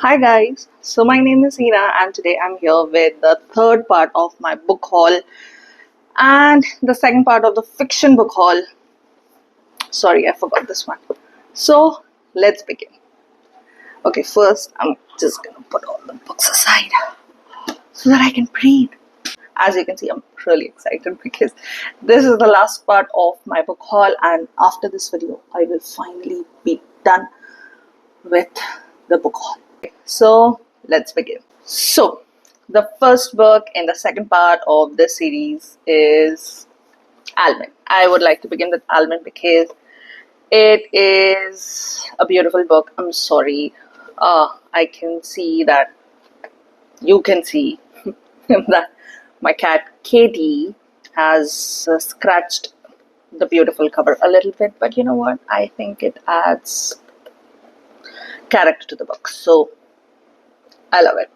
Hi guys, so my name is Hina and today I'm here with the third part of my book haul and the second part of the fiction book haul. Sorry, I forgot this one. So let's begin. Okay, first I'm just gonna put all the books aside so that I can breathe. As you can see, I'm really excited because this is the last part of my book haul, and after this video I will finally be done with the book haul. So let's begin. So the first book in the second part of this series is Almond. I would like to begin with Almond because it is a beautiful book. I'm sorry, I can see that you can see that my cat Katie has scratched the beautiful cover a little bit, but you know what, I think it adds character to the book, so I love it.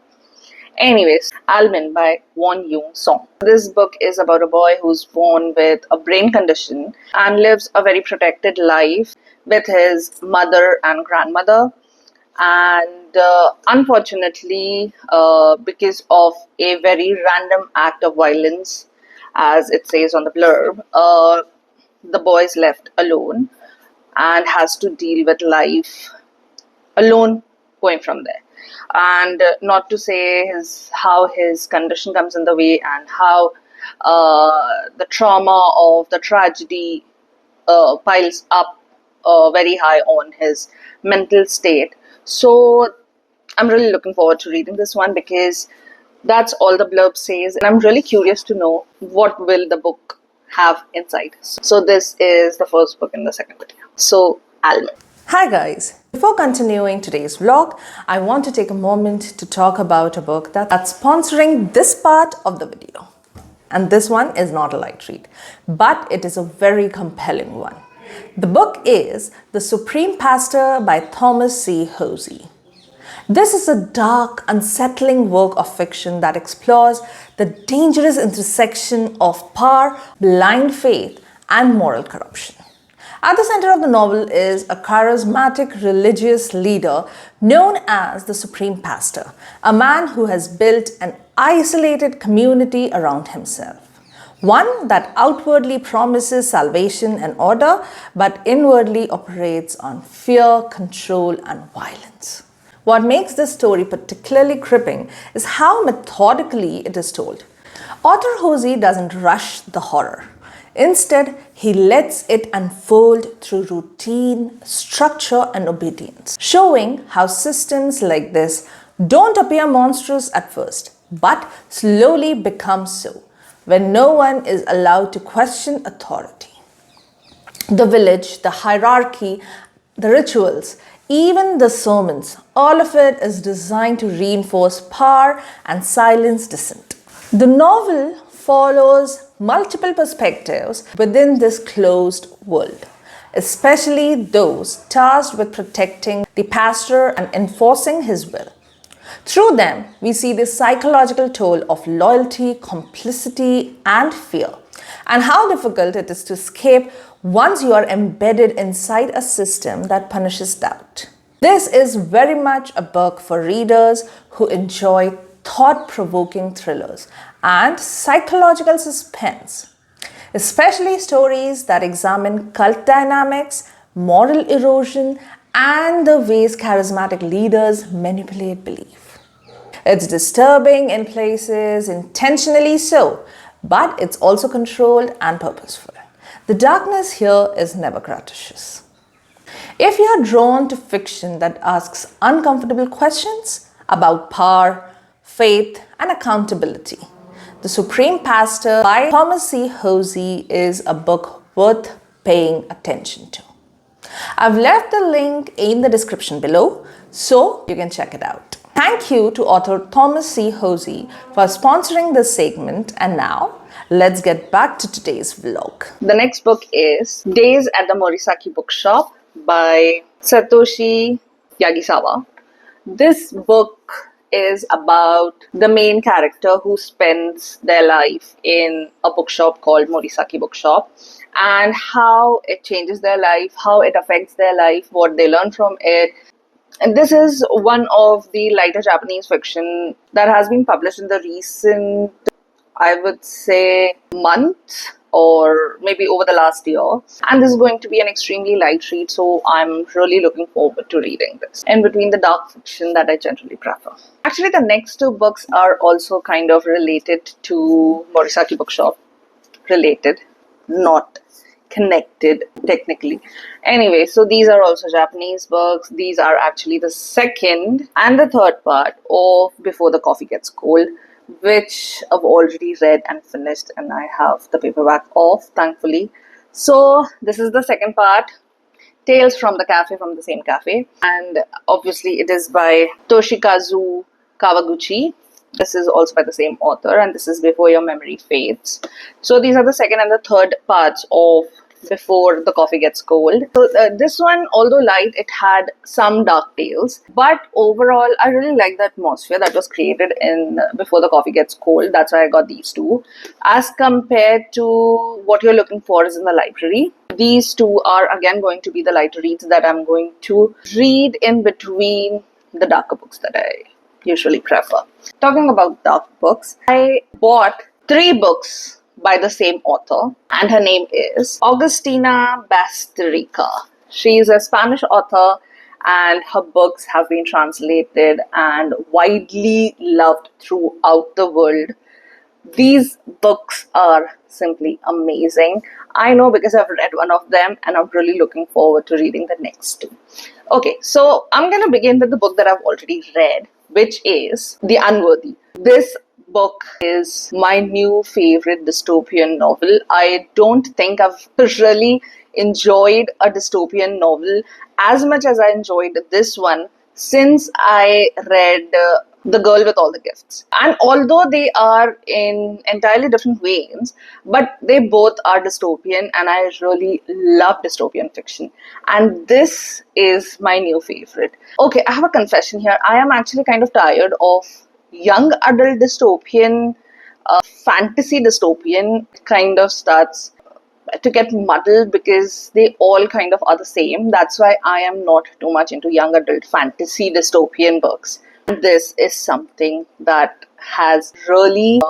Anyways, Almond by Won-pyung. This book is about a boy who's born with a brain condition and lives a very protected life with his mother and grandmother. And unfortunately, because of a very random act of violence, as it says on the blurb, the boy is left alone and has to deal with life alone going from there. And not to say how his condition comes in the way and how the trauma of the tragedy piles up very high on his mental state. So I'm really looking forward to reading this one because that's all the blurb says, and I'm really curious to know what will the book have inside. So this is the first book in the second video. So Almond. Hi guys! Before continuing today's vlog, I want to take a moment to talk about a book that's sponsoring this part of the video. And this one is not a light read, but it is a very compelling one. The book is The Supreme Pastor by Thomas C. Hosey. This is a dark, unsettling work of fiction that explores the dangerous intersection of power, blind faith, and moral corruption. At the center of the novel is a charismatic religious leader known as the Supreme Pastor, a man who has built an isolated community around himself. One that outwardly promises salvation and order, but inwardly operates on fear, control, and violence. What makes this story particularly gripping is how methodically it is told. Author Hosey doesn't rush the horror. Instead, he lets it unfold through routine, structure, and obedience, showing how systems like this don't appear monstrous at first, but slowly become so when no one is allowed to question authority. The village, the hierarchy, the rituals, even the sermons, all of it is designed to reinforce power and silence dissent. The novel follows multiple perspectives within this closed world, especially those tasked with protecting the pastor and enforcing his will. Through them, we see the psychological toll of loyalty, complicity, and fear, and how difficult it is to escape once you are embedded inside a system that punishes doubt. This is very much a book for readers who enjoy thought-provoking thrillers and psychological suspense, especially stories that examine cult dynamics, moral erosion, and the ways charismatic leaders manipulate belief. It's disturbing in places, intentionally so, but it's also controlled and purposeful. The darkness here is never gratuitous. If you are drawn to fiction that asks uncomfortable questions about power, faith, and accountability, The Supreme Pastor by Thomas C. Hosey is a book worth paying attention to. I've left the link in the description below, so you can check it out. Thank you to author Thomas C. Hosey for sponsoring this segment, and now let's get back to today's vlog. The next book is Days at the Morisaki Bookshop by Satoshi Yagisawa. This book is about the main character who spends their life in a bookshop called Morisaki Bookshop, and how it changes their life, how it affects their life, what they learn from it, And this is one of the lighter Japanese fiction that has been published in the recent, I would say, month or maybe over the last year. And this is going to be an extremely light read, so I'm really looking forward to reading this in between the dark fiction that I generally prefer. Actually, the next two books are also kind of related to Morisaki Bookshop. Related, not connected technically. Anyway, so these are also Japanese books. These are actually the second and the third part of Before the Coffee Gets Cold, which I've already read and finished, and I have the paperback off, thankfully. So this is the second part, Tales from the Cafe, from the same cafe, and obviously it is by Toshikazu Kawaguchi. This is also by the same author, and this is Before Your Memory Fades. So these are the second and the third parts of Before the Coffee Gets Cold. So this one, although light, it had some dark tales, but overall I really like the atmosphere that was created in Before the Coffee Gets Cold. That's why I got these two. As compared to what you're looking for is in the library, these two are again going to be the lighter reads that I'm going to read in between the darker books that I usually prefer. Talking about dark books, I bought 3 books by the same author, and her name is Agustina Bazterrica. She is a Spanish author, and her books have been translated and widely loved throughout the world. These books are simply amazing. I know because I've read one of them, and I'm really looking forward to reading the next 2. Okay, so I'm going to begin with the book that I've already read, which is The Unworthy. This book is my new favorite dystopian novel. I don't think I've really enjoyed a dystopian novel as much as I enjoyed this one since I read The Girl with All the Gifts. And although they are in entirely different veins, but they both are dystopian, and I really love dystopian fiction. And this is my new favorite. Okay, I have a confession here. I am actually kind of tired of young adult dystopian, fantasy dystopian. Kind of starts to get muddled because they all kind of are the same. That's why I am not too much into young adult fantasy dystopian books. This is something that has really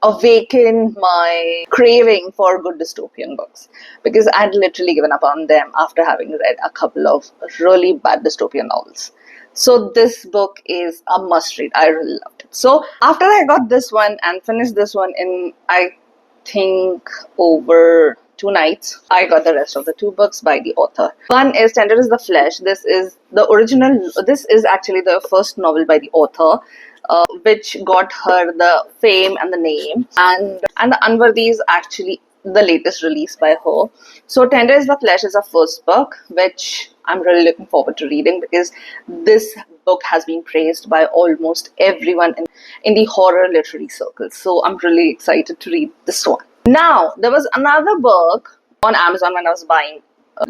awakened my craving for good dystopian books, because I'd literally given up on them after having read a couple of really bad dystopian novels. So this book is a must read. I really loved it. So after I got this one and finished this one in, I think, over 2 nights, I got the rest of the 2 books by the author. One is Tender is the Flesh. This is the original, this is actually the first novel by the author, which got her the fame and the name. And The Unworthy is actually the latest release by her. So Tender is the Flesh is her first book, which I'm really looking forward to reading, because this book has been praised by almost everyone in the horror literary circles. So I'm really excited to read this one. Now, there was another book on Amazon when I was buying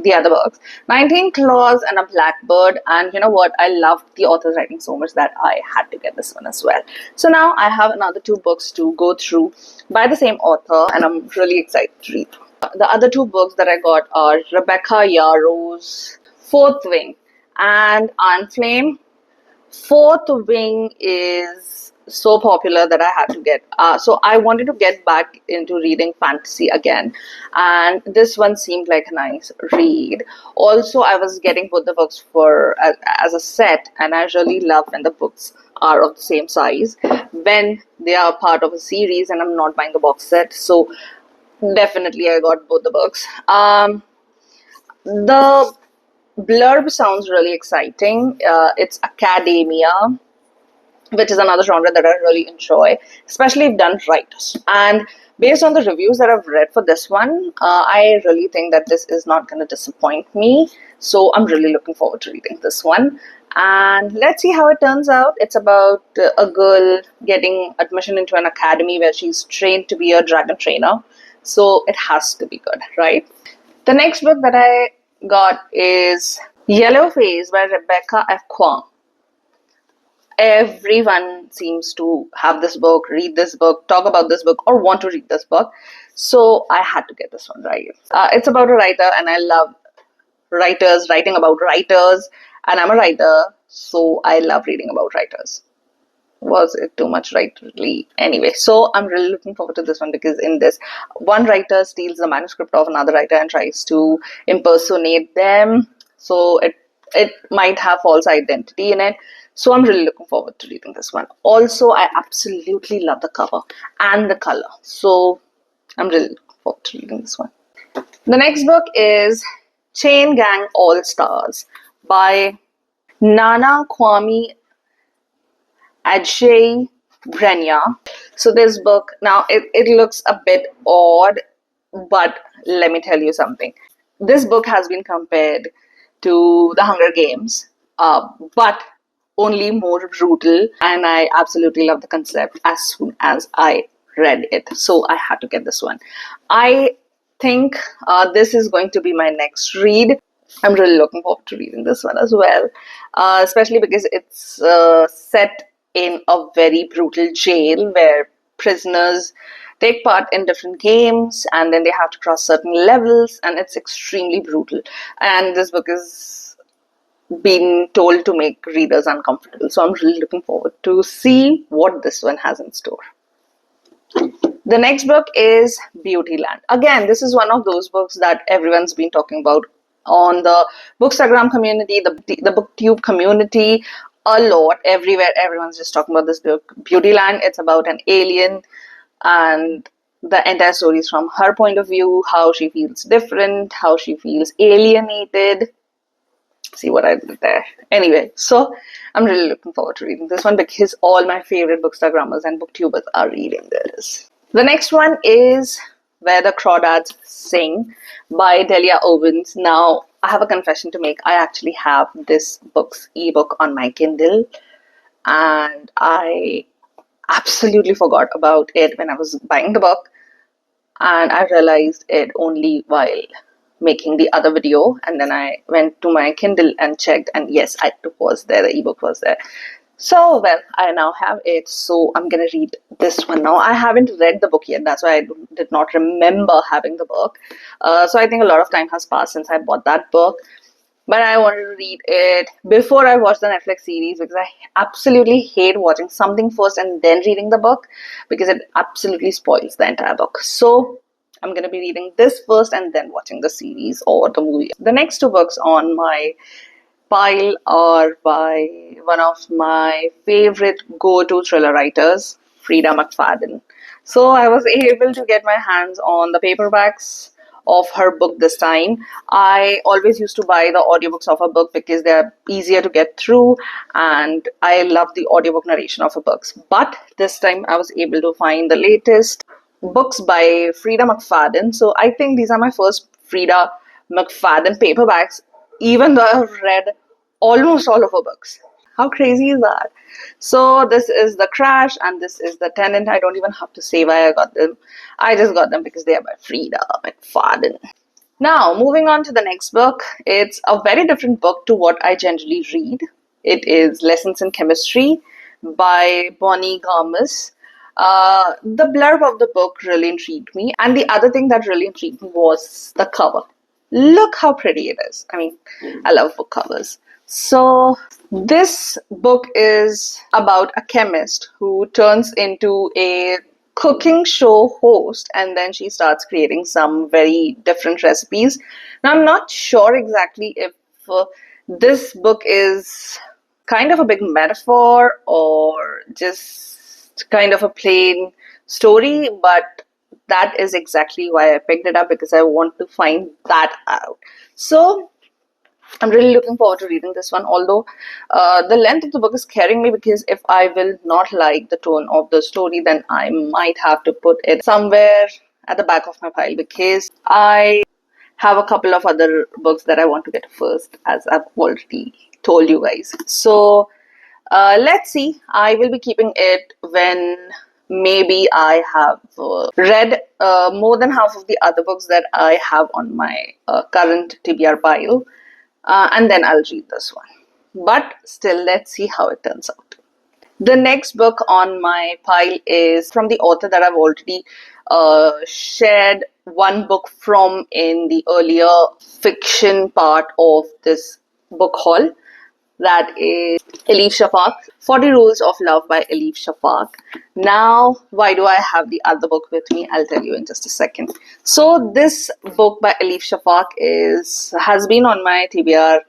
the other books, 19 Claws and a Blackbird, and you know what, I loved the author's writing so much that I had to get this one as well. So now I have another 2 books to go through by the same author, and I'm really excited to read. The other 2 books that I got are Rebecca Yarros' Fourth Wing and Iron Flame. Fourth Wing is so popular that I had to get. So I wanted to get back into reading fantasy again, and this one seemed like a nice read. Also, I was getting both the books for as a set, and I really love when the books are of the same size, when they are part of a series, and I'm not buying a box set. So definitely, I got both the books. The blurb sounds really exciting. It's academia, which is another genre that I really enjoy, especially if done right. And based on the reviews that I've read for this one, I really think that this is not going to disappoint me. So I'm really looking forward to reading this one. And let's see how it turns out. It's about a girl getting admission into an academy where she's trained to be a dragon trainer. So it has to be good, right? The next book that I got is Yellow Face by Rebecca F. Kuang. Everyone seems to have this book, read this book, talk about this book, or want to read this book. So I had to get this one right. It's about a writer, and I love writers writing about writers, and I'm a writer. so I love reading about writers. Was it too much writerly? Anyway, so I'm really looking forward to this one because in this, one writer steals the manuscript of another writer and tries to impersonate them. So it might have false identity in it. So I'm really looking forward to reading this one. Also, I absolutely love the cover and the color. So I'm really looking forward to reading this one. The next book is Chain Gang All Stars by Nana Kwame Adjei-Brenya. So this book, now it looks a bit odd, but let me tell you something. This book has been compared to The Hunger Games, but only more brutal, and I absolutely love the concept as soon as I read it. So I had to get this one. I think this is going to be my next read. I'm really looking forward to reading this one as well, especially because it's set in a very brutal jail where prisoners take part in different games and then they have to cross certain levels, and it's extremely brutal. And this book is being told to make readers uncomfortable. So I'm really looking forward to see what this one has in store. The next book is Beautyland. Again, this is one of those books that everyone's been talking about on the Bookstagram community, the Booktube community, a lot. Everywhere, everyone's just talking about this book, Beautyland. It's about an alien, and the entire story is from her point of view, how she feels different, how she feels alienated. See what I did there. Anyway, so I'm really looking forward to reading this one because all my favorite Bookstagrammers and Booktubers are reading this. The next one is Where the Crawdads Sing by Delia Owens. Now, I have a confession to make. I actually have this book's ebook on my Kindle, and I absolutely forgot about it when I was buying the book, and I realized it only while making the other video, and then I went to my Kindle and checked, and yes, it was there, the ebook was there. So, well, I now have it, so I'm gonna read this one now. I haven't read the book yet, that's why I did not remember having the book. So I think a lot of time has passed since I bought that book. But I wanted to read it before I watched the Netflix series because I absolutely hate watching something first and then reading the book because it absolutely spoils the entire book. So I'm going to be reading this first and then watching the series or the movie. The next two books on my pile are by one of my favorite go-to thriller writers, Freida McFadden. So I was able to get my hands on the paperbacks of her book this time. I always used to buy the audiobooks of her book because they're easier to get through and I love the audiobook narration of her books. But this time I was able to find the latest books by Freida McFadden. So I think these are my first Freida McFadden paperbacks, even though I've read almost all of her books. How crazy is that? So this is The Crash and this is The Tenant. I don't even have to say why I got them. I just got them because they are by Freida McFadden. Now, moving on to the next book. It's a very different book to what I generally read. It is Lessons in Chemistry by Bonnie Garmus. The blurb of the book really intrigued me. And the other thing that really intrigued me was the cover. Look how pretty it is. I mean, I love book covers. So this book is about a chemist who turns into a cooking show host and then she starts creating some very different recipes. Now, I'm not sure exactly if this book is kind of a big metaphor or just kind of a plain story, but that is exactly why I picked it up because I want to find that out. So I'm really looking forward to reading this one, although the length of the book is scaring me because if I will not like the tone of the story, then I might have to put it somewhere at the back of my pile because I have a couple of other books that I want to get first, as I've already told you guys. So let's see. I will be keeping it when maybe I have read more than half of the other books that I have on my current TBR pile. And then I'll read this one. But still, let's see how it turns out. The next book on my pile is from the author that I've already shared one book from in the earlier fiction part of this book haul. That is Elief Shafak, 40 Rules of Love by Elief Shafak. Now, why do I have the other book with me? I'll tell you in just a second. So, this book by Elief Shafak has been on my TBR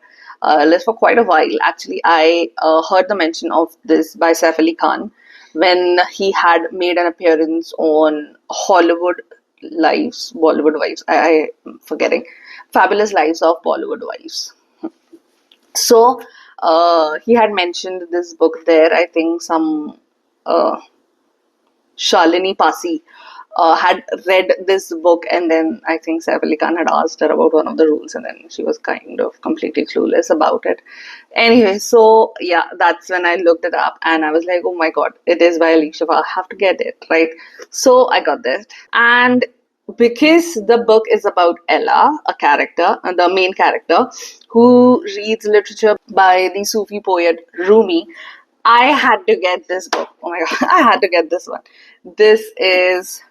list for quite a while. Actually, I heard the mention of this by Saif Ali Khan when he had made an appearance on Bollywood Wives. I'm forgetting. Fabulous Lives of Bollywood Wives. So he had mentioned this book there. I think some Shalini Pasi had read this book, and then I think Saif Ali Khan had asked her about one of the rules, and then she was kind of completely clueless about it. Anyway, so yeah, that's when I looked it up, and I was like, oh my god, it is by Elief Shafak. I have to get it, right? So I got this, and because the book is about Ella, a character, the main character, who reads literature by the Sufi poet Rumi, I had to get this book. Oh my god, I had to get this one. This is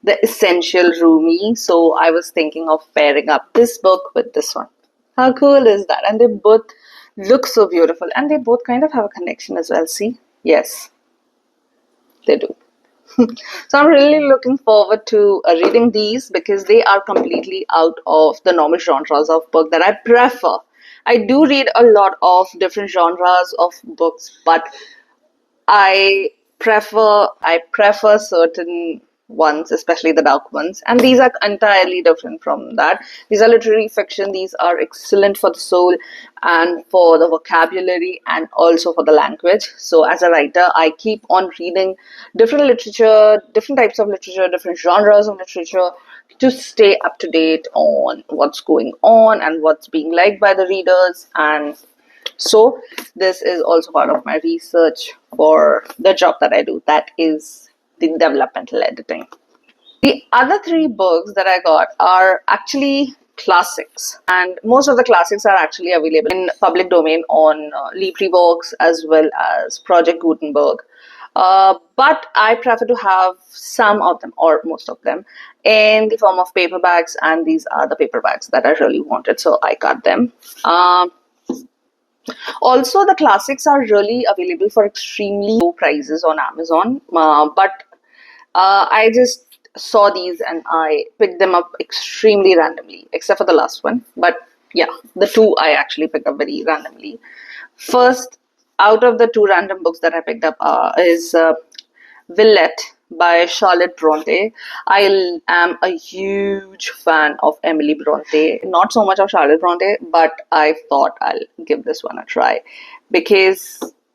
the essential Rumi. So I was thinking of pairing up this book with this one. How cool is that? And they both look so beautiful, and they both kind of have a connection as well. See? Yes, they do. So I'm really looking forward to reading these because they are completely out of the normal genres of book that I prefer. I do read a lot of different genres of books, but I prefer certain ones, especially the dark ones, and these are entirely different from that. These are literary fiction. These are excellent for the soul and for the vocabulary and also for the language. So as a writer, I keep on reading different literature, different types of literature, different genres of literature to stay up to date on what's going on and what's being liked by the readers. And so this is also part of my research for the job that I do, that is the developmental editing. The other three books that I got are actually classics, and most of the classics are actually available in public domain on LibriVox as well as Project Gutenberg. But I prefer to have some of them or most of them in the form of paperbacks, and these are the paperbacks that I really wanted, so I got them. Also, the classics are really available for extremely low prices on Amazon, but I just saw these and I picked them up extremely randomly, except for the last one. But yeah, the two I actually picked up very randomly. First, out of the two random books that I picked up is Villette by Charlotte Brontë. I am a huge fan of Emily Brontë. Not so much of Charlotte Brontë, but I thought I'll give this one a try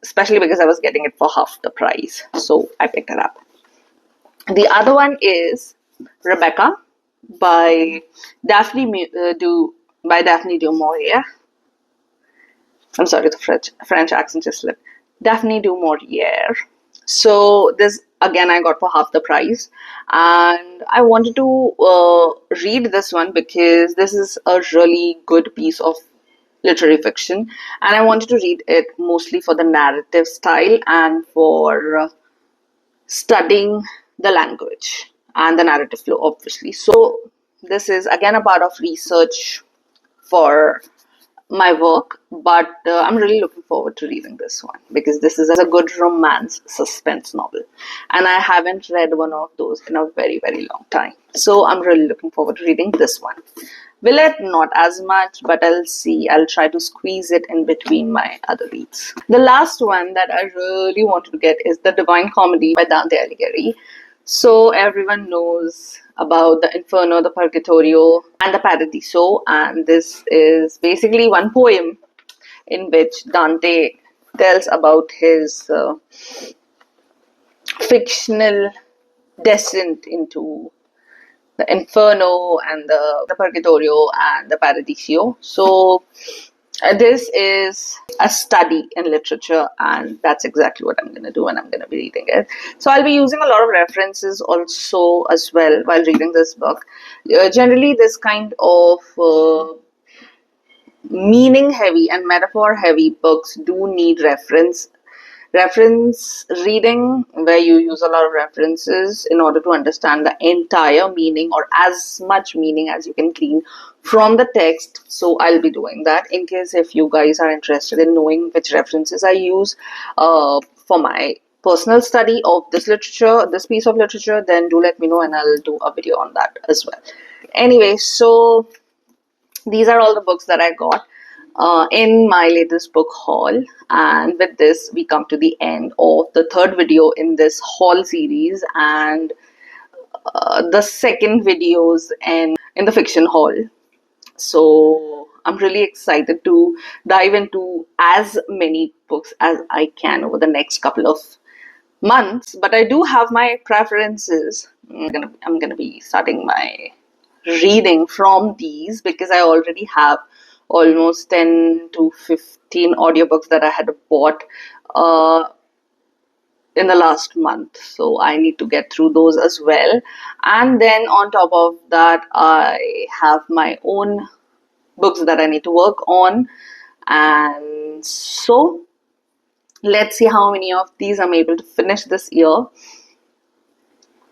especially because I was getting it for half the price. So I picked it up. The other one is Rebecca by Daphne du Maurier. I'm sorry, the French accent just slipped. Daphne du Maurier. So this again I got for half the price, and I wanted to read this one because this is a really good piece of literary fiction, and I wanted to read it mostly for the narrative style and for studying the language and the narrative flow, obviously. So this is again a part of research for my work, but I'm really looking forward to reading this one because this is a good romance suspense novel, and I haven't read one of those in a very, very long time. So I'm really looking forward to reading this one. Villette, not as much, but I'll see. I'll try to squeeze it in between my other reads. The last one that I really wanted to get is The Divine Comedy by Dante Alighieri. So everyone knows about the Inferno, the Purgatorio, and the Paradiso, and this is basically one poem in which Dante tells about his fictional descent into the Inferno and the Purgatorio and the Paradiso. So this is a study in literature, and that's exactly what I'm going to do when I'm going to be reading it. So I'll be using a lot of references also as well while reading this book. Generally, this kind of meaning heavy and metaphor heavy books do need reference reading, where you use a lot of references in order to understand the entire meaning or as much meaning as you can glean from the text. So I'll be doing that. In case if you guys are interested in knowing which references I use for my personal study of this literature, this piece of literature, then do let me know and I'll do a video on that as well. Anyway, so these are all the books that I got in my latest book haul, and with this we come to the end of the third video in this haul series, and the second videos in the fiction haul. So I'm really excited to dive into as many books as I can over the next couple of months, but I do have my preferences. I'm gonna be starting my reading from these because I already have almost 10 to 15 audiobooks that I had bought in the last month, so I need to get through those as well. And then on top of that, I have my own books that I need to work on, and so let's see how many of these I'm able to finish this year.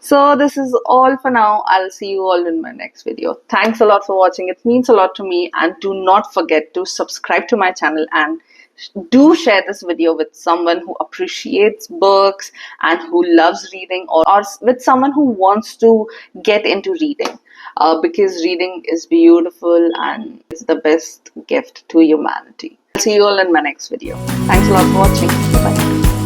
So this is all for now. I'll see you all in my next video. Thanks a lot for watching. It means a lot to me, and do not forget to subscribe to my channel and do share this video with someone who appreciates books and who loves reading, or with someone who wants to get into reading, because reading is beautiful and is the best gift to humanity. I'll see you all in my next video. Thanks a lot for watching. Bye.